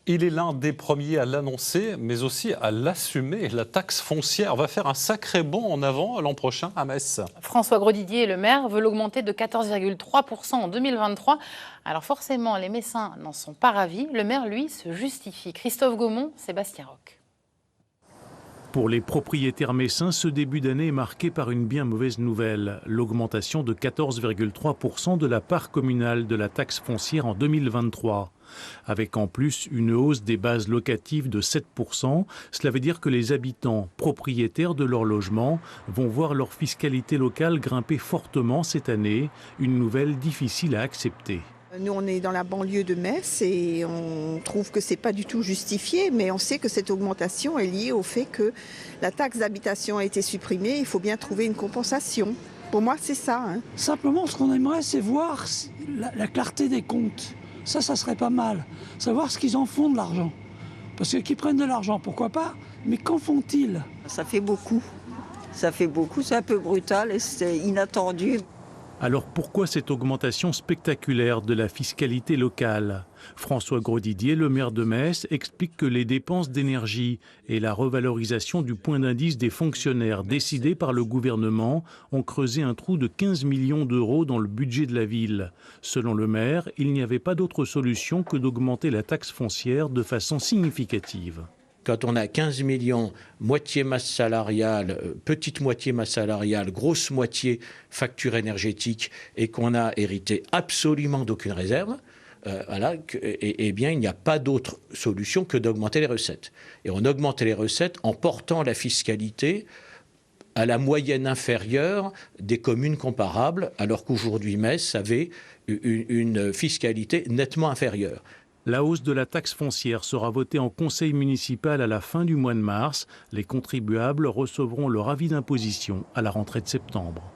Il est l'un des premiers à l'annoncer, mais aussi à l'assumer. La taxe foncière va faire un sacré bond en avant l'an prochain à Metz. François Grosdidier, le maire, veut l'augmenter de 14,3% en 2023. Alors forcément, les Messins n'en sont pas ravis. Le maire, lui, se justifie. Christophe Gaumont, Sébastien Roch. Pour les propriétaires messins, ce début d'année est marqué par une bien mauvaise nouvelle, l'augmentation de 14,3% de la part communale de la taxe foncière en 2023. Avec en plus une hausse des bases locatives de 7%, cela veut dire que les habitants propriétaires de leur logement vont voir leur fiscalité locale grimper fortement cette année, une nouvelle difficile à accepter. Nous, on est dans la banlieue de Metz et on trouve que ce n'est pas du tout justifié, mais on sait que cette augmentation est liée au fait que la taxe d'habitation a été supprimée. Il faut bien trouver une compensation. Pour moi, c'est ça. Simplement, ce qu'on aimerait, c'est voir la clarté des comptes. Ça serait pas mal. Savoir ce qu'ils en font de l'argent. Parce que qu'ils prennent de l'argent, pourquoi pas, mais qu'en font-ils? Ça fait beaucoup. Ça fait beaucoup, c'est un peu brutal et c'est inattendu. Alors pourquoi cette augmentation spectaculaire de la fiscalité locale? François Grosdidier, le maire de Metz, explique que les dépenses d'énergie et la revalorisation du point d'indice des fonctionnaires décidées par le gouvernement ont creusé un trou de 15 millions d'euros dans le budget de la ville. Selon le maire, il n'y avait pas d'autre solution que d'augmenter la taxe foncière de façon significative. Quand on a 15 millions, moitié masse salariale, petite moitié masse salariale, grosse moitié facture énergétique, et qu'on a hérité absolument d'aucune réserve, bien, il n'y a pas d'autre solution que d'augmenter les recettes. Et on augmente les recettes en portant la fiscalité à la moyenne inférieure des communes comparables, alors qu'aujourd'hui Metz avait une fiscalité nettement inférieure. La hausse de la taxe foncière sera votée en conseil municipal à la fin du mois de mars. Les contribuables recevront leur avis d'imposition à la rentrée de septembre.